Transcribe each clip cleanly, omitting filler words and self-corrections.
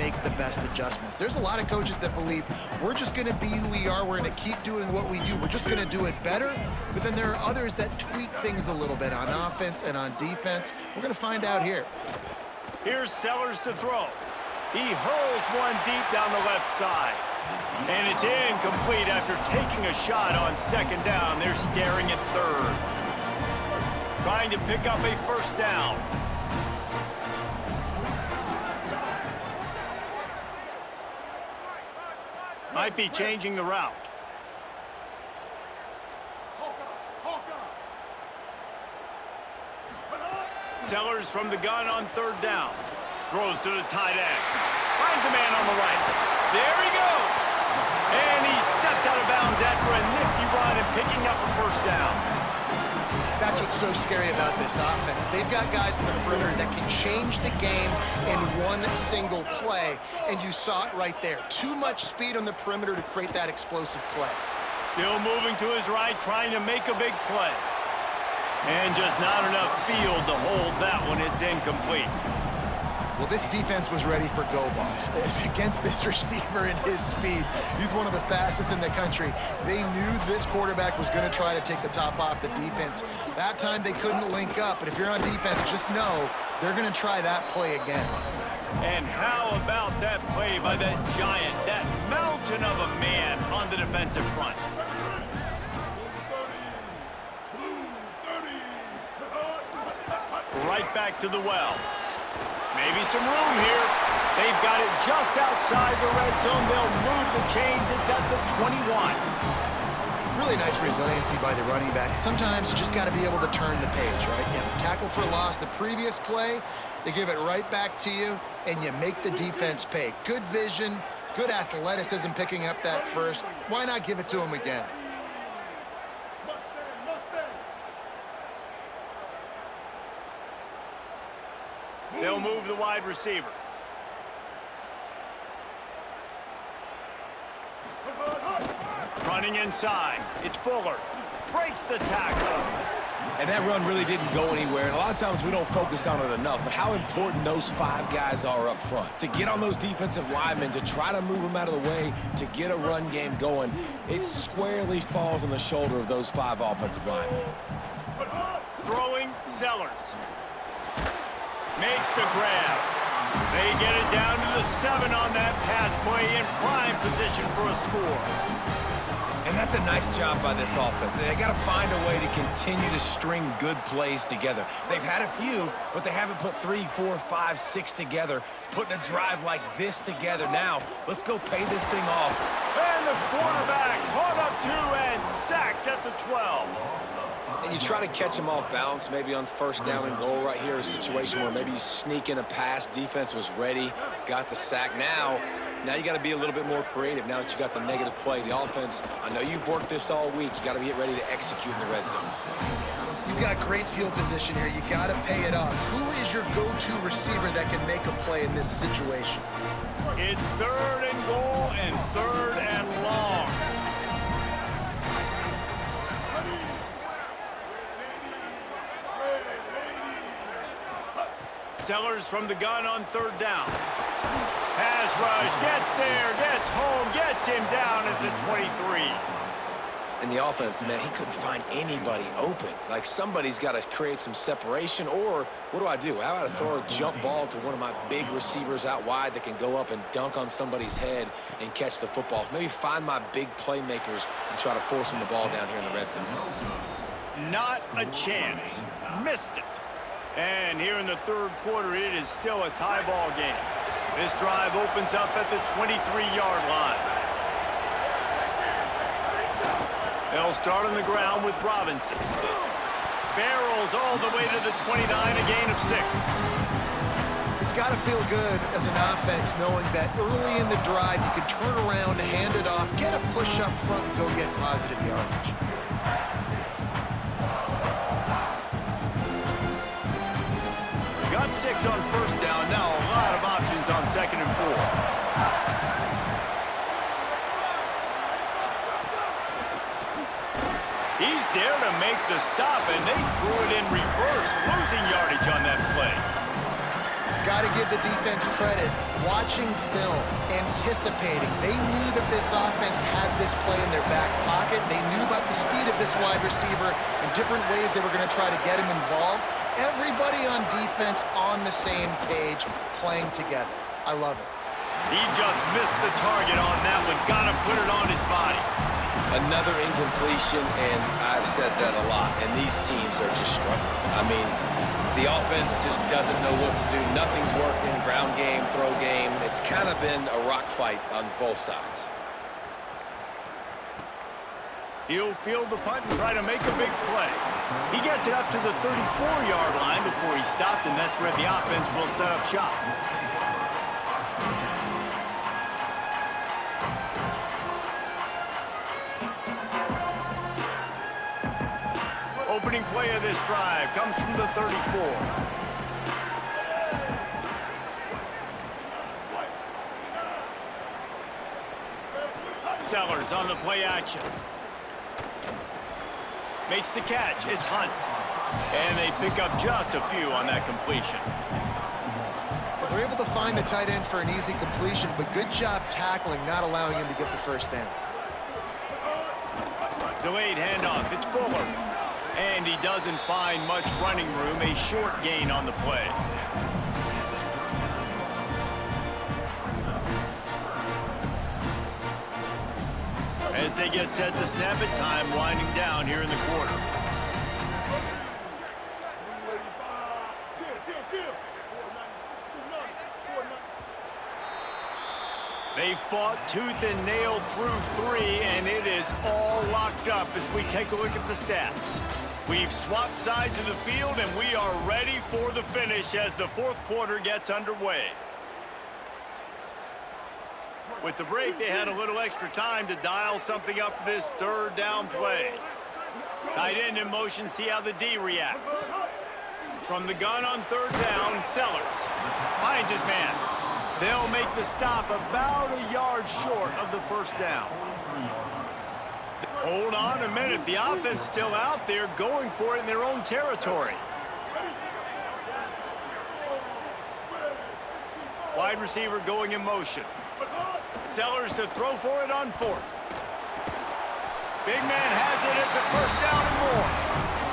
make the best adjustments. There's a lot of coaches that believe we're just going to be who we are. We're going to keep doing what we do. We're just going to do it better. But then there are others that tweak things a little bit on offense and on defense. We're going to find out here. Here's Sellers to throw. He hurls one deep down the left side. And it's incomplete after taking a shot on second down. They're staring at third. Trying to pick up a first down. Might be changing the route. Sellers from the gun on third down. Throws to the tight end. Finds a man on the right. There he goes. And he steps out of bounds after a nifty run and picking up a first down. That's what's so scary about this offense. They've got guys in the perimeter that can change the game in one single play, and you saw it right there. Too much speed on the perimeter to create that explosive play. Still moving to his right, trying to make a big play. And just not enough field to hold that one. It's incomplete. Well, this defense was ready for go balls. Against this receiver and his speed, he's one of the fastest in the country. They knew this quarterback was going to try to take the top off the defense. That time they couldn't link up, but if you're on defense, just know they're going to try that play again. And how about that play by that giant, that mountain of a man on the defensive front? Right back to the well. Maybe some room here. They've got it just outside the red zone. They'll move the chains. It's at the 21. Really nice resiliency by the running back. Sometimes you just got to be able to turn the page, right? You have a tackle for loss the previous play. They give it right back to you, and you make the defense pay. Good vision, good athleticism picking up that first. Why not give it to him again? They'll move the wide receiver. Running inside. It's Fuller. Breaks the tackle. And that run really didn't go anywhere. And a lot of times we don't focus on it enough, but how important those five guys are up front. To get on those defensive linemen, to try to move them out of the way, to get a run game going, it squarely falls on the shoulder of those five offensive linemen. Throwing Sellers. Makes the grab. They get it down to the 7 on that pass play in prime position for a score. And that's a nice job by this offense. They got to find a way to continue to string good plays together. They've had a few, but they haven't put 3, 4, 5, 6 together, putting a drive like this together. Now, let's go pay this thing off. And the quarterback caught up to and sacked at the 12. And you try to catch him off balance, maybe on first down and goal right here, a situation where maybe you sneak in a pass, defense was ready, got the sack. Now you got to be a little bit more creative now that you got the negative play. The offense, I know you've worked this all week. You got to get ready to execute in the red zone. You've got great field position here. You got to pay it off. Who is your go-to receiver that can make a play in this situation? It's 3rd and goal and 3rd and long. Sellers from the gun on 3rd down. Pass rush, gets there, gets home, gets him down at the 23. And the offense, man, he couldn't find anybody open. Like, somebody's got to create some separation, or what do? How about I throw a jump ball to one of my big receivers out wide that can go up and dunk on somebody's head and catch the football? Maybe find my big playmakers and try to force them the ball down here in the red zone. Not a chance. Missed it. And here in the 3rd quarter, it is still a tie ball game. This drive opens up at the 23-yard line. They'll start on the ground with Robinson. Barrels all the way to the 29, a gain of 6. It's got to feel good as an offense knowing that early in the drive you can turn around, hand it off, get a push up front, and go get positive yardage. Got 6 on first down. Now a lot of options on 2nd and 4. He's there to make the stop, and they threw it in reverse, losing yardage on that play. got to give the defense credit. Watching film, anticipating. They knew that this offense had this play in their back pocket. They knew about the speed of this wide receiver and different ways they were going to try to get him involved. Everybody on defense on the same page, playing together. I love it. He just missed the target on that one. Got to put it on his body. Another incompletion, and I've said that a lot, and these teams are just struggling. I mean, the offense just doesn't know what to do. Nothing's working, ground game, throw game. It's kind of been a rock fight on both sides. He'll field the punt and try to make a big play. He gets it up to the 34-yard line before he stopped, and that's where the offense will set up shop. Opening play of this drive comes from the 34. Sellers on the play action. Makes the catch. It's Hunt. And they pick up just a few on that completion. Well, they're able to find the tight end for an easy completion, but good job tackling, not allowing him to get the first down. Delayed handoff. It's Fuller. And he doesn't find much running room. A short gain on the play. As they get set to snap it, time winding down here in the quarter. They fought tooth and nail through 3, and it is all locked up as we take a look at the stats. We've swapped sides of the field, and we are ready for the finish as the fourth quarter gets underway. With the break, they had a little extra time to dial something up for this third down play. Tight end in motion, see how the D reacts. From the gun on third down, Sellers finds his man. They'll make the stop about a yard short of the first down. Hold on a minute. The offense still out there going for it in their own territory. Wide receiver going in motion. Sellers to throw for it on fourth. Big man has it. It's a first down and more.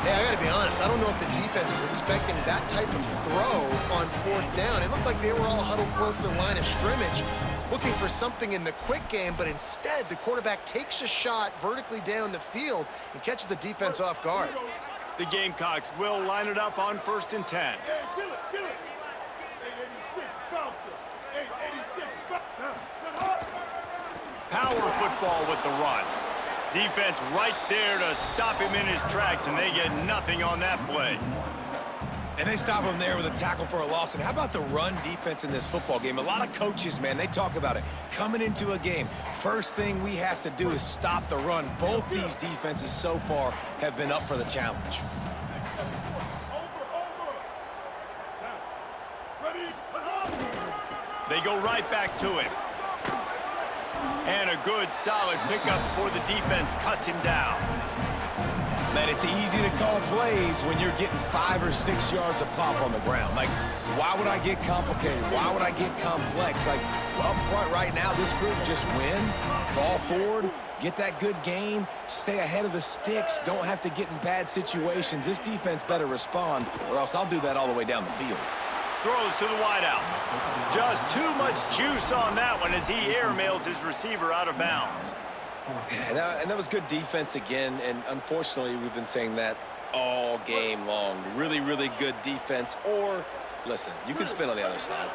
Hey, I got to be honest. I don't know if the defense was expecting that type of throw on fourth down. It looked like they were all huddled close to the line of scrimmage, looking for something in the quick game, but instead the quarterback takes a shot vertically down the field and catches the defense off guard. The Gamecocks will line it up on 1st and 10. Power football with the run. Defense right there to stop him in his tracks, and they get nothing on that play. And they stop him there with a tackle for a loss. And how about the run defense in this football game? A lot of coaches, man, they talk about it. Coming into a game, first thing we have to do is stop the run. Both these defenses so far have been up for the challenge. They go right back to him. And a good, solid pickup before the defense cuts him down. Man, it's easy to call plays when you're getting 5 or 6 yards a pop on the ground. Like, why would I get complicated? Why would I get complex? Like, up front right now, this group just win, fall forward, get that good gain, stay ahead of the sticks, don't have to get in bad situations. This defense better respond, or else I'll do that all the way down the field. Throws to the wideout. Just too much juice on that one as he airmails his receiver out of bounds. Yeah, and that was good defense again, and unfortunately, we've been saying that all game long. Really, really good defense, or, listen, you can spin on the other side.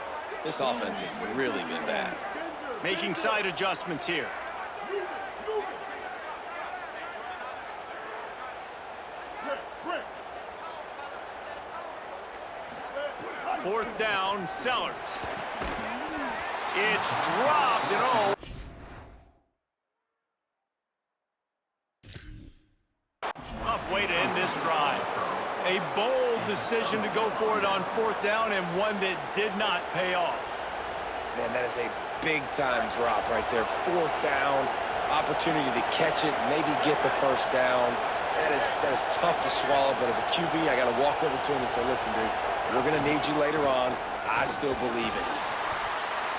This offense has really been bad. Making side adjustments here. Fourth down, Sellers. It's dropped and all. Tough way to end this drive. A bold decision to go for it on fourth down and one that did not pay off. Man, that is a big-time drop right there. Fourth down, opportunity to catch it, maybe get the first down. That is tough to swallow, but as a QB, I got to walk over to him and say, listen, dude, We're going to need you later on. I still believe it.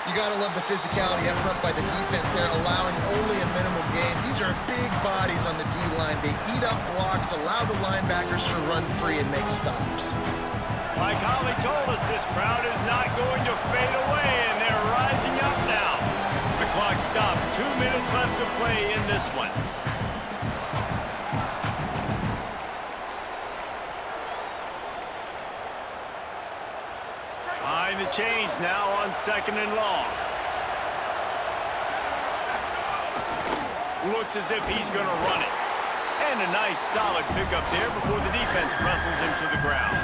You got to love the physicality up front by the defense there, allowing only a minimal gain. These are big bodies on the D-line. They eat up blocks, allow the linebackers to run free and make stops. Like Holly told us, this crowd is not going to fade away, and they're rising up now. The clock stops. 2 minutes left to play in this one. Behind the chains now on 2nd and long. Looks as if he's going to run it. And a nice solid pickup there before the defense wrestles him to the ground.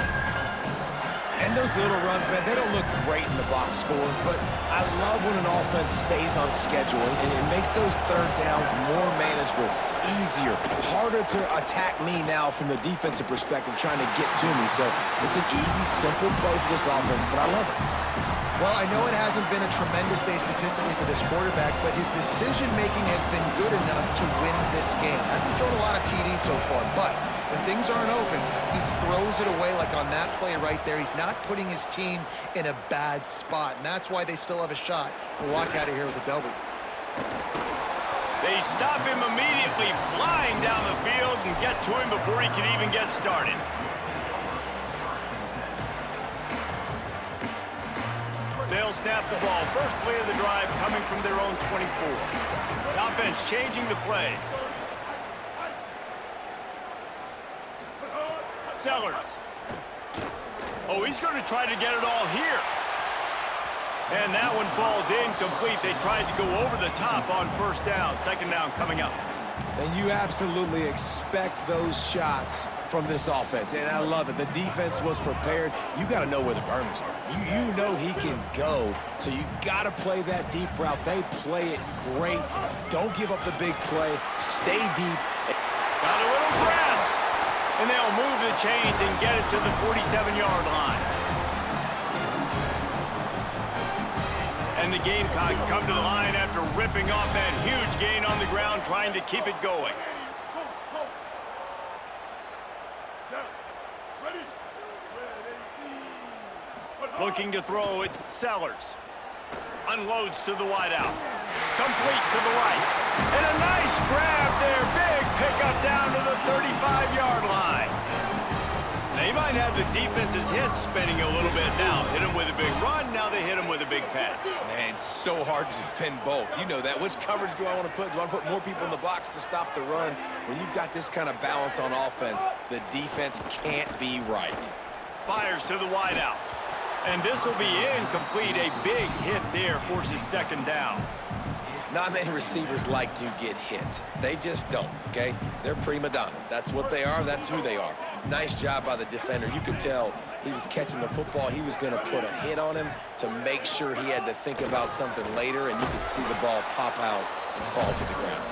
And those little runs, man, they don't look great in the box score, but I love when an offense stays on schedule, and it makes those third downs more manageable, easier, harder to attack me now from the defensive perspective trying to get to me. So it's an easy, simple play for this offense, but I love it. Well, I know it hasn't been a tremendous day statistically for this quarterback, but his decision-making has been good enough to win this game. Hasn't thrown a lot of TDs so far, but when things aren't open, he throws it away like on that play right there. He's not putting his team in a bad spot, and that's why they still have a shot to walk out of here with a W. They stop him immediately, flying down the field and get to him before he can even get started. They'll snap the ball. First play of the drive coming from their own 24. The offense changing the play. Sellers. Oh, he's going to try to get it all here. And that one falls incomplete. They tried to go over the top on 1st down. 2nd down coming up. And you absolutely expect those shots from this offense, and I love it. The defense was prepared. You got to know where the burners are. You know he can go, so you got to play that deep route. They play it great. Don't give up the big play. Stay deep. Got a little press, and they'll move the chains and get it to the 47-yard line. And the Gamecocks come to the line after ripping off that huge gain on the ground, trying to keep it going. Looking to throw, it's Sellers. Unloads to the wideout. Complete to the right. And a nice grab there. Big pickup down to the 35-yard line. They might have the defense's head spinning a little bit now. Hit him with a big run, now they hit him with a big pass. Man, it's so hard to defend both. You know that. Which coverage do I want to put? Do I want to put more people in the box to stop the run? When you've got this kind of balance on offense, the defense can't be right. Fires to the wideout. And this will be incomplete. A big hit there forces 2nd down. Not many receivers like to get hit. They just don't, okay? They're prima donnas. That's what they are. That's who they are. Nice job by the defender. You could tell he was catching the football. He was going to put a hit on him to make sure he had to think about something later, and you could see the ball pop out and fall to the ground.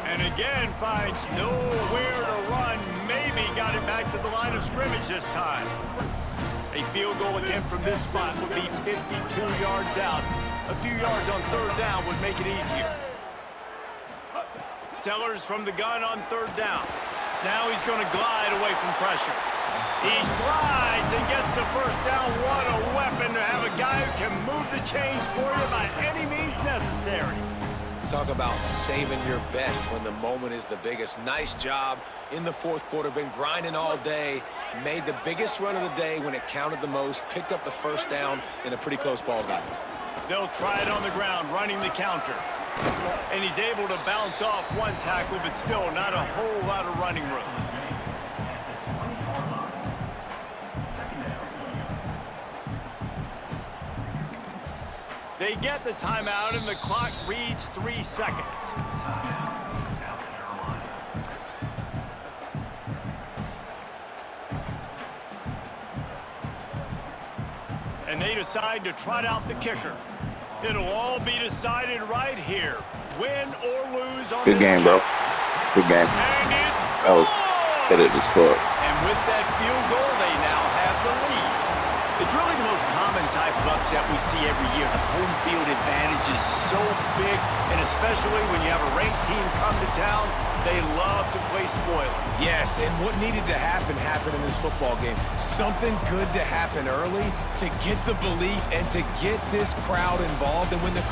And again, finds nowhere to run. Maybe got it back to the line of scrimmage this time. A field goal attempt from this spot would be 52 yards out. A few yards on 3rd down would make it easier. Sellers from the gun on 3rd down. Now he's going to glide away from pressure. He slides and gets the 1st down. What a weapon to have a guy who can move the chains for you by any means necessary. Talk about saving your best when the moment is the biggest. Nice job in the 4th quarter. Been grinding all day. Made the biggest run of the day when it counted the most. Picked up the 1st down in a pretty close ball game. They'll try it on the ground, running the counter. And he's able to bounce off one tackle, but still not a whole lot of running room. They get the timeout, and the clock reads 3 seconds. And they decide to trot out the kicker. It'll all be decided right here. Win or lose on Good game, bro. Good game. And it's That was headed as fuck. And with that field goal, they now have the lead. It's really the most common type of upset we see every year. The home field advantage is so big, and especially when you have a ranked team come to town, they love to play spoiler. Yes, and what needed to happen happened in this football game. Something good to happen early to get the belief and to get this crowd involved. And when the